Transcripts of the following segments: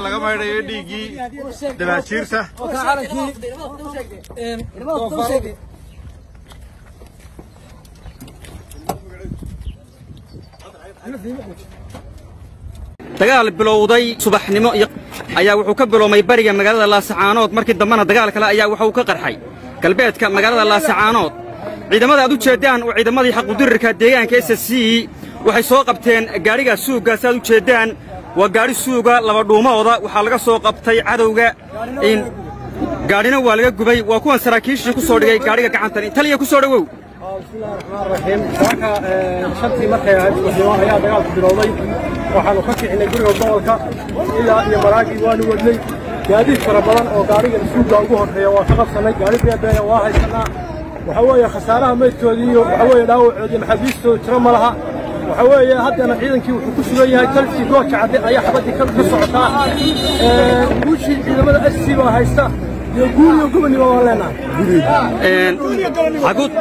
laga maydhayo dhiiggii dabaajiirta dagaal bilowday subaxnimo ayaa wuxuu ka biloomay bariga magaalada Laascaanood markii dambana dagaal kale ayaa wuxuu ka qarxay galbeedka magaalada Laascaanood ciidamada aad u jeedaan oo ciidamadii xaq u dirirka deegaanka SSC waxay soo qabteen gaariga suuga saad u jeedaan waa gaari suuga laba dhuumooda waxa laga soo qabtay cadowga in gaarina waa laga gubay waa kuwan saraakiisha ku soo dhigay gaariga gacantan taliya ku soo dhawow bismillahir rahmaanir rahiim shantii markay ahayd ayaa dagaalku bilowday waxaanu ka kicinay guriga gobolka ilaa iyo maraagii waanu wadnay gaadiid fara badan oo gaariga suuga ugu horeeya waa ka qabsanay gaari beebeeya waa haysanaa waxa weeye khasaaraha meydkoodii iyo waxa weeye dhaawacoodii maxaabiistooda tiro ma laha waxa weeye haddana ciidankii wuxuu ku sugan yahay talkii gooja cadde ayaa xabadii ka socotaa guushii ciidamada SC baa haysta يقول قبني والله عقود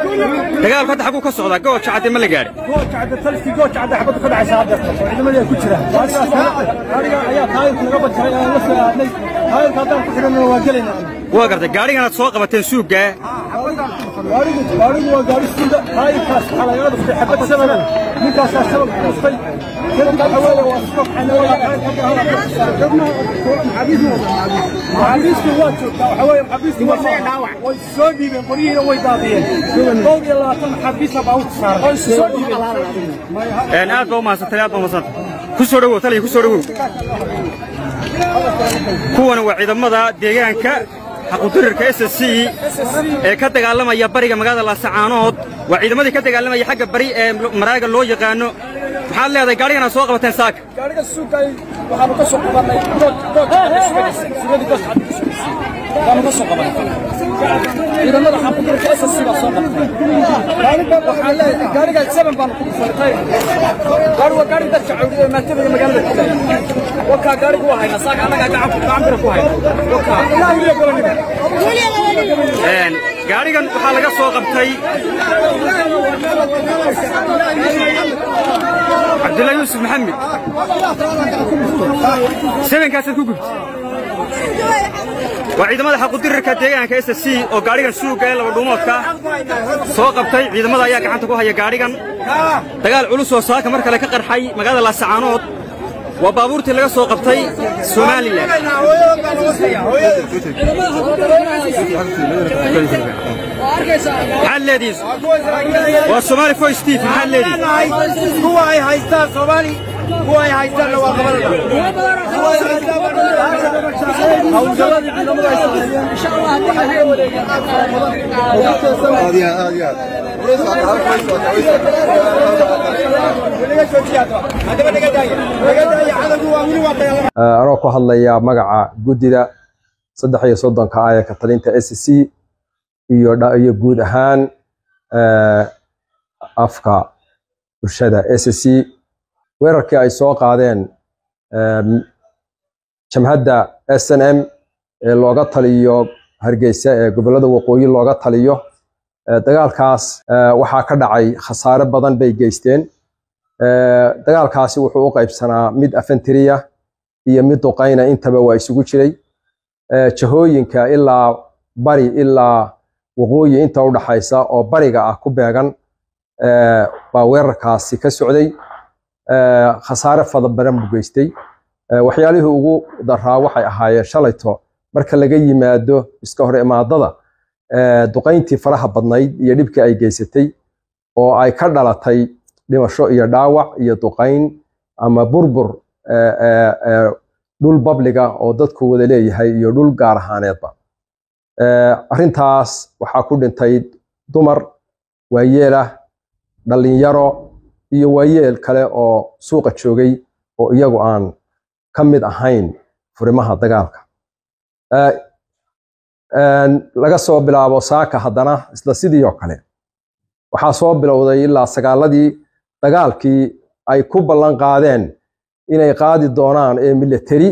دقال فتح حقوق الصعدة قوة عاد ما لقاري قوة عاد ثلثي قوة عاد حبط خدع سعادة عندما لي كتيرة هذا هاي نقبض هاي كذا كتيرة من واجلنا وقرت قاري أنا تسوق بتنسوق جا قاري وقاري السود هاي كاس على يد في حبط سبب من كاس سبب مستي كذا حوالي واسقط على حبيس حوالي حبيس والسودي من قريه ويدادين فوق الله تم حبيس بعوض صار أنا أتبع ما ستريات ما صار كسروا تلي كسروا كون وعيد مضى ديجانك حقوقير كSSC كتجعلهم يا بريء مجال Laascaanood وعيد مضى كتجعلهم يا حاجة بريء مراجع اللو يقانو محل هذا قاري أنا سواق بتنساك قاري السوق وحنا قصوا قبلنا كانوا قصوا قبلنا إذا ما راح أقول كSSC بصوت قاري قال سبب قاري ده شعور ما تبي مجال وكا قاري هو هاي نساك أنا قاعد أعمل هو هاي وكا قاري كان حالك سواق بتاعي عبد الله يوسف محمد سبعين كاسة كوكب وعيد ماذا حقود الركادية عن كSSC أو قاريgan suuga ee laba dhuumoodka soo qabtay ciidamada ayaa gacanta ku haya gaarigan dagaal culus oo saaka mar kale ka qarxay magaalada Laascaanood waa baabuurtii laga soo qabtay Soomaaliland حلديس والصومالي فويس تيف حلدي هو هايستان صومالي هو هايستان لو قبلنا ان شاء الله أنا ku hadlaya magaca gudida 33 ka ka talinta SSC iyo guud ahaan afka bulshada SSC weerarkii ay soo qaadeen jamhadda SNM ee looga taliyo Hargeysa ee gobolada waqooyi looga taliyo dagaalkaas waxa ka dhacay khasaare badan bay geysteen dagaalkaasi wuxuu u qaybsanaa mid afantiriya iyo mid duqayna intaba waa isugu jiray jahooyinka ilaa bari ilaa waqooyi inta u dhaxaysa oo bariga ah ku beegan baa weerarkaasi ka socday khasaare fada badan buu geystay waxyaalihii ugu daraa waxay ahaayeen shalayto marka laga yimaado iska hor imaadada duqayntii faraha badnayd iyo dhibkii ay geysatay oo ay ka dhalatay dhimasho iyo dhaawac iyo duqayn ama burbur dhul babliga oo dadku wada leeyahay iyo dhul gaar ahaaneedba arrintaas waxaa ku dhintay dumar waayeela dhalinyaro iyo waayeel kale oo suuqa joogay oo iyagu aan ka mid ahayn furimaha dagaalka laga soo bilaabo saaka haddana isla sidii oo kale waxaa soo bilowday ilaa sagaaladii dagaalkii ay ku ballan qaadeen inay qaadi doonaan ee military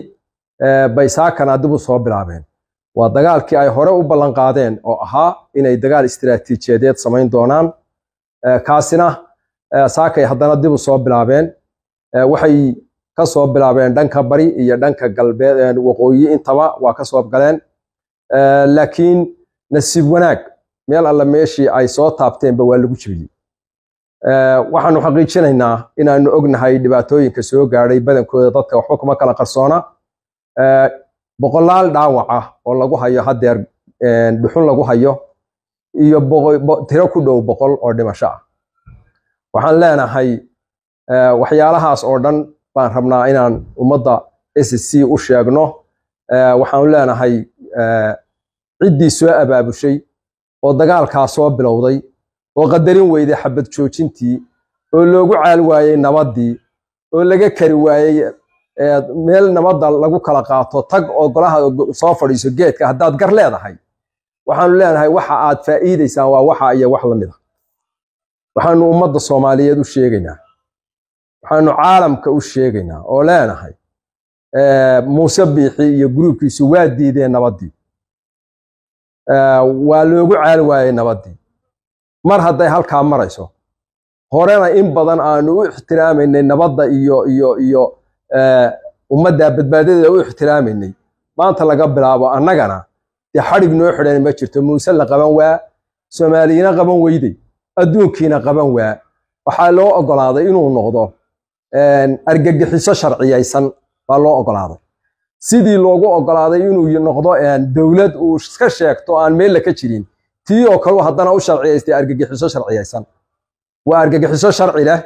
bay saakana dib u soo bilaabeen waa dagaalkii ay hore u ballan qaadeen oo ahaa inay dagaal istiraatiijiyadeed samayn doonaan kaasina saakay haddana dib u soo bilaabeen waxay ka soo bilaabeen dhanka bari iyo dhanka galbeed waqooyi intaba waa ka soo galeen laakiin nasiib wanaag meel alla meeshii ay soo taabteenba waa lagu jibiyey waxaanu xaqiijinaynaa inaanu ognahay dhibaatooyinka soo gaadhay badankooda dadka waxba kuma kala qarsoona boqolaal dhaawac ah oo lagu hayo hadeer dhuxun lagu hayo iyo tiro ku dhow 100 oo dhimasho ah waxaan leenahay waxyaalahaas oo dhan baan rabnaa inaan ummadda SSC u sheegno waxaan leenahay ciddii soo abaabushay oo dagaalkaas soo bilowday oo qadarin weyday xabad joojintii oo loogu caal waayay nabadii oo laga kari waayay meel nabadda lagu kala qaato tag oo golaha soo fadhiiso geedka haddaad gar leedahay waxaanu leenahay waxa aad faa'iideysaan waa waxa iyo wax la mid ah waxaanu ummadda Soomaaliyeed u sheegaynaa waxaanu caalamka u sheegaynaa oo leenahay Muuse Biixi iyo groupkiisu waa diideen nabadii waa loogu caal waayay nabadii mar hadday halka marayso horena in badan aanu u ixtiraameynay nabadda iyo ummadda badbaadada u ixtiraameynay maanta laga bilaabo annagana xarig noo xidhan ma jirto Muuse la qaban waa Soomaaliyiina qaban weyday adduunkiina qaban waa waxa loo ogolaaday inuu noqdo argagixiso sharciyaysan baa loo ogolaaday sidii loogu ogolaaday inuu noqdo dawlad uu iska sheegto aan meel ka jirin tii oo kale haddana u sharciyeystay argagixiso sharciyaysan waa argagixiso sharci leh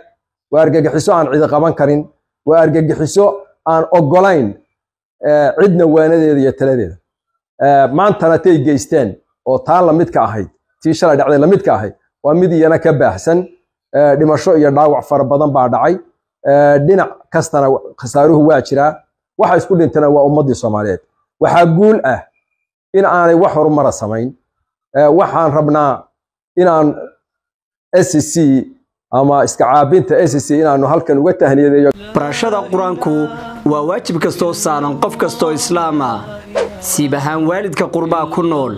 waa argagixiso aan cid qaban karin waa argagixiso aan ogolayn cidna waanadeeda iyo taladeeda maantana tay geysteen oo taan la mid ka ahayd tii shalay dhacday la mid ka ahayd waa mid iyana ka baahsan dhimasho iyo dhaawac fara badan baa dhacay dhinac kastana khasaaruhu waa jiraa waxa isku dhintana waa ummadii Soomaaliyeed waxa guul ah in aanay wax horumar samayn waxaan rabnaa inaan SSC ama iska caabinta SSC inaanu halkan uga tahniyadeeyo barashada quraanku waa waajib kasto saaran qof kasto islaam ah siibahan waalidka qurbaa ku nool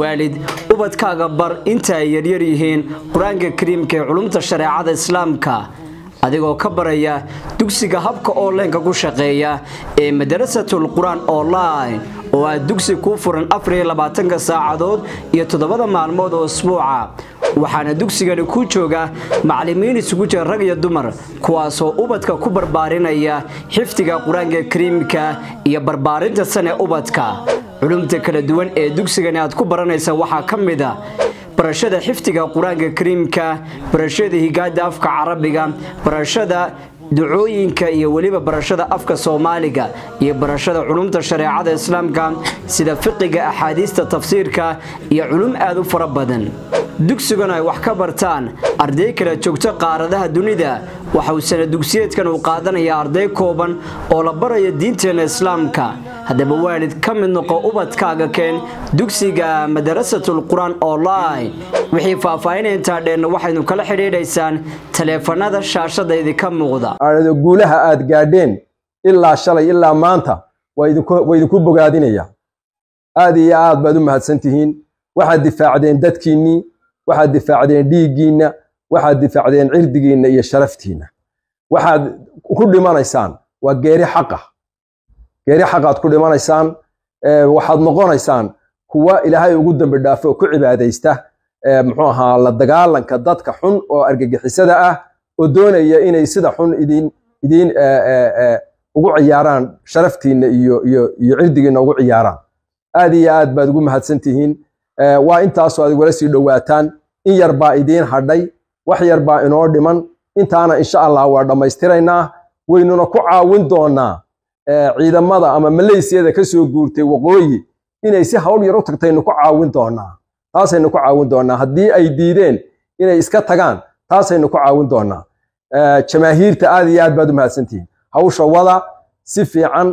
waalid ubadkaaga bar inta ay yaryar yihiin quraanka kariimka ee culumta shariicada islaamka adigoo ka baraya dugsiga habka online ku shaqeeya ee madrasatul quraan online oo aad dugsi ku furan 24 saacadood iyo 7 maalmood oo usbuuca waxaana dugsigani ku jooga macallimiin isugu jira rag iyo dumar kuwaas oo ubadka ku barbaarinaya xifdiga quraanka kariimka iyo barbaarinta sane ubadka culumta kala duwan ee dugsigani aad ku baranaysa waxa kamid ah barashada xifdiga quraanka kariimka barashada higaada afka carabiga barashada ducooyinka iyo waliba barashada afka Soomaaliga iyo barashada culumta shariicada islaamka sida fiqiga axaadiista tafsiirka iyo culum aad u fara badan dugsigana ay wax ka bartaan arday kala joogta qaaradaha dunida waxa uu sanad dugsiyeedkan uu qaadanayaa arday kooban oo la barayo diinteena islaamka hadaba waalid ka mid noqo ubadkaaga keen dugsiga madrasatul quraan online wixii faahfaahinta dheerna waxaynu kala xiriireysaan taleefanada shaashada idinka muuqda aanada guulaha aad gaadheen ilaa shalay ilaa maanta way idinku bogaadinaya aad iyo aad baad u mahadsantihiin waxaad difaacdeen dadkiinni waxaad difaacdeen dhiigiina waxaad difaacdeen cirdigiina iyo sharaftiina waxaad ku dhimanaysaan waa geeri xaqaad ku dhimanaysaan waxaad noqonaysaan kuwa ilaahay ugu dambi dhaafo ku cibaadeysta muxuu ahaa la dagaalanka dadka xun oo argagixisada ah oo doonaya inay sida xun idin ugu ciyaaraan sharaftiina iyo cirdigiina ugu ciyaaraan aad iyo aad baad ugu mahadsantihiin waa intaas oo aad wala sii dhawaataan in yar baa idin hadhay wax yar baa inoo dhiman intaana insha Allah waa dhameystiraynaa waynuna ku caawin doonaa ciidamada ama Maleesiyada ka soo guurtay waqooyi inay si hawl yar u tagtayna ku caawin doonaa taasayna ku caawin doonaa haddii ay diideen inay iska tagaan taasayna ku caawin doonaa jamaahiirta aad iyo aad baad u mahadsantihiin hawsha wada si fiican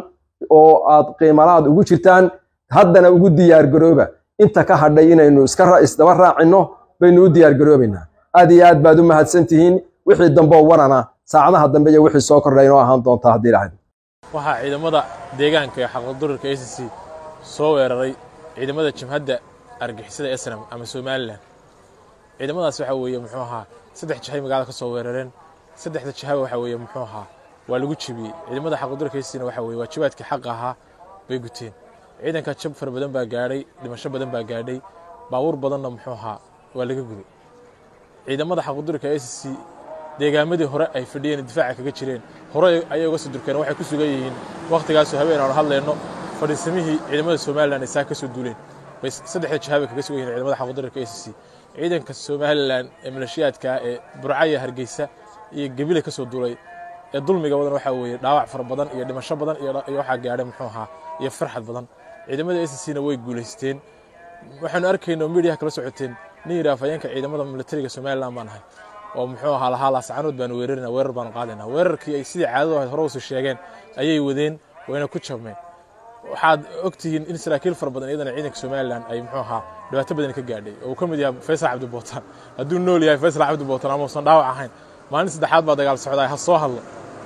oo aad qiimalaad ugu jirtaan haddana ugu diyaar garooba inta ka hadhay inaynu iska isdaba raacino baynu u diyaar garoobaynaa aad iyo aad baad u mahadsantihiin wixii dambe warana saacadaha dambe iyo wixii soo kordhay inoo ahaan doonta haddii ilaahay waxa ciidamada deegaanka ee xaqdurarka SSC soo weeraray ciidamada jimhadda argixisada SNM ama Somaliland ciidamadaas waxa weeye muxuu ahaa saddex jihay magaalada ka soo weerareen saddexda jihay waxa weeye muxuu ahaa waa lagu jibiyay ciidamada xaqdarkiisina waxa weeye waajibaadkii xaq ahaa bay guteen ciidanka jab far badan baa gaaray dhimasho badan baa gaadhay baabuur badanna muxuu ahaa waa laga guday ciidamada xaqdarka SSC deegaamadii hore ay fadhiyeen difaaca kaga jireen hore ayay uga soo durkeen waxay ku sugan yihiin waqtigaas habeen aan hadlayno fadhiisamihii ciidamada Somaliland ay ka soo duuleen bas saddexda jihay kaga sugan yihiin ciidamada xaqdarka SSC ciidanka Somaliland ee maleeshiyaadka ee Burcaya Hargeysa iyo Gabiley ka soo duulay ee dulmiga wadan waxa weeye dhaawac far badan iyo dhimasho badan iyo waxa gaadhay muxuu ahaa iyo farxad badan ciidamada SSC-na way guuleysteen waxaanu arkaynaa media kala socoteen niiraafayeenka ciidamada militariga Somaliland baan ahay oo muxuu ahaa la saacanood baan weerarina weerar baan qaadayna weerarkii ay sidii caadada ahayd hore u soo sheegeen ayay wadeen wayna ku jabmeen waxaad ogtihiin in saraakiil far badan iyadana ciidanka Somaliland ay muxuu ahaa dhibaato badan ka gaadhay oo kamid yahay Faysal Cabdi Bootan hadduu nool yahay Faysal Cabdi Bootan ama uusan dhaawac ahayn maalin saddexaad baa dagaal socday ha soo hadlo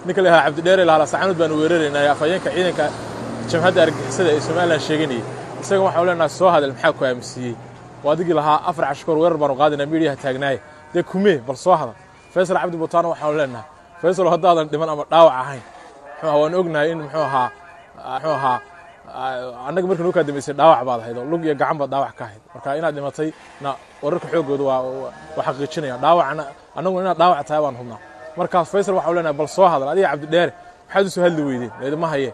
ninka la Cabdi Dheere la saacanood baan weerarina afayeenka ciidanka jimhadda argixisada ee Somaliland sheeganay isaga waxa uu leenahay soo hadal maxaa ku aamusiyay waadigii lahaa afar cashkor weerar baan qaadina media taagnaay de kumee bal soo hadal Faysal Cabdi Bootan waxa uu leenahay Faysal haddaadan dhiman ama dhaawac ahayn waan ognahay in muxuu ahaa annaga markii uu ka dambeysay dhaawac baad ahayd lug iyo gacan baad dhaawac ka ahayd marka inaad dhimatay na wararka xoogoodu waa xaqiijinaya dhaawacna annagu inaad dhaawac tahay baan hubnaa markaas Faysal waxa uu leenahay bal soo hadal adiga Cabdi Dheere waxaad soo hadli weydeen leedama haye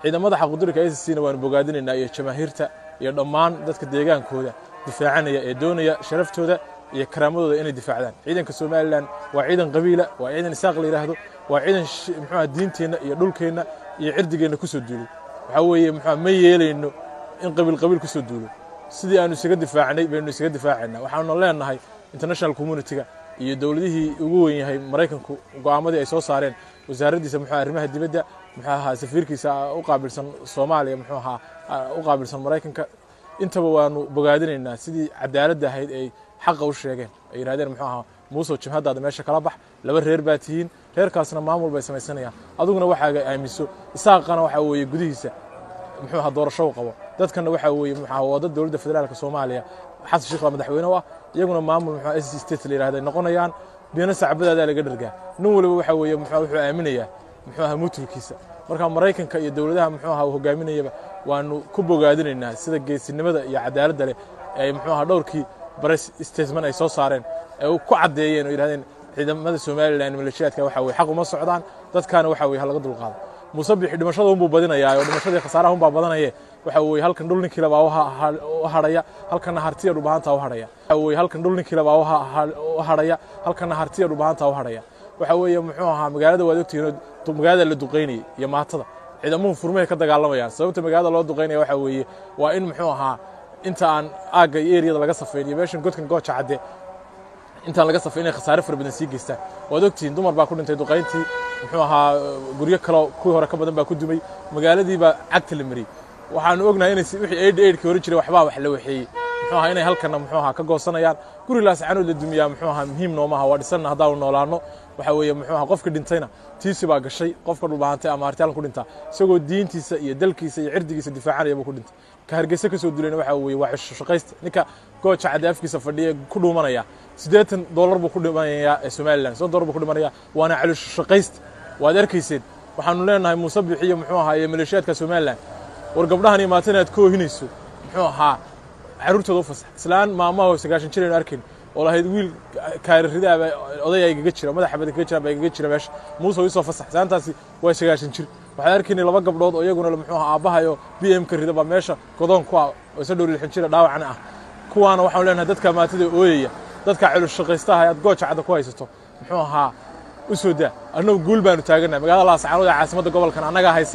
ciidamada xaqdarka SSC-na waan bogaadinaynaa iyo jamaahiirta iyo dhammaan dadka deegaankooda difaacanaya ee doonaya sharaftooda iyo karaamadooda inay difaacdaan ciidanka Somaliland waa ciidan qabiila waa ciidan isaaq la yiraahdo waa ciidan muxuu diinteena iyo dhulkeena iyo cirdigeena ku soo duulay waxa weeye muxuu ma yeelayno in qabiil ku soo duulo sidii aanu isaga difaacnay baynu isaga difaacnaa waxaanu leenahay international community-ga iyo dawladihii ugu weyn yahay Mareykanku go'aamadii ay soo saareen wasaaraddiisa muxuu arrimaha dibadda muxuu ahaa safiirkiisa u qaabilsan Soomaaliya muxuu ahaa u qaabilsan Mareykanka intaba waanu bogaadinaynaa sidii cadaaladda ahayd ay xaq u sheegeen ay yiraahdeen muxuu ahaa muuso jimhadaada meesha kala bax laba reer baa tihiin reerkaasna maamul bay samaysanayaan aduguna waxaaga aamiso isaaqana waxa weeye gudihiisa muxuu ahaa doorasho qabo dadkana waxa weeye muxuu ahaa wadada dawladda federaalka Soomaaliya xasan sheekh madaxweyne ah iyaguna maamul muxuu SSC state la yiraahdo noqonayaan biyana sacbadaada laga dhargaa nin waliba waxa weeye wuxuu aaminayaa muxuu ahaa mutulkiisa marka Mareykanka iyo dawladaha muxuu ahaa hogaaminayaba waanu ku bogaadinaynaa sida geesinimada iyo cadaaladda leh ay muxuu ahaa dhowrkii baris statement ay soo saareen ay ku cadeeyeen oo yiraahdeen ciidamada Somaliland maleeshiyaadka waxa weeye xaq uma socdaan dadkana waxa weeye laga dulqaado musabix dhimashada uu badinayaa oo dhimashada khasaaraha uu badanayay waxa weeye halkan dhul ninkii laba u hadhaya halkan hartiya u baahanta u hadhaya waxa weeye halkan dhul ninkii laba u hadhaya halkan hartiya u baahanta u hadhaya waxa weeye muxuu ahaa magaalada waad ogtihiin magaalada la duqeynay iyo maatada ciidamadu furmay ka dagaalamayaan sababta magaalada loo duqeynay waxa weeye waa in muxuu ahaa inta aan aaga area laga safeeyay meeshan godkan gooja cadde inta laga safeeyay khasaare far badan sii geystaan waad ogtihiin dumar baa ku dhintay duqeyntii muxuu ahaa guryo kale kuwii hore ka badan baa ku dumay magaaladii baa cagta la mariyay waxaanu ognahay in wixii 88 hore jiray waxba wax la waxeeyay muxuu ahaa inay halkan muxuu ahaa ka goosanayaan guri la saacanood la dumiyaa muxuu ahaa muhiim nooma aha waa dhisan hadaa u noolaano waxa weeye muxuu ahaa qofka dhintayna tiisi baa gashay qofka dhul baahantay ama artaal ku dhinta isagoo diintiisa iyo dalkiisa iyo cirdigiisa difaacanaya ku dhintay ka Hargeysa ka soo duulayna waxa weeye waa shaqaysta ninka gooja cadaafkiisa fadhiya ku dhuumanaya $80 buu ku dhimanayaa Somaliland $100 buu ku dhimanayaa waana calosh shaqaysta waad arkayseen waxaanu leenahay musabix iyo muxuu ahaa iyo maleeshiyaadka Somaliland war gabdhahan iyo maatanaad ku hinayso muxuu ahaa caruurtooda u fasax islaan maamaha 90 jir aan arkin oo lahayd wiil kaariridaaba odayayga jira madaxa badan kaga jira bayga jira meesha muuso uu soo fasax saantaasi waa 90 jir waxa arkin laba gabdhood oo iyaguna muxuu ahaa aabahayo BM ka ridaba meesha godoon ku ah oo soo dhowr jir dhaawacna ah kuwaana waxaan leenahay dadka maatada ooyaya dadka calosh shaqaystaha aad gooja cad ku haysato muxuu ahaa u soo daa annagu guul baanu taaganahay magaalada Laascaanood ee caasimadda gobolkan annaga haysa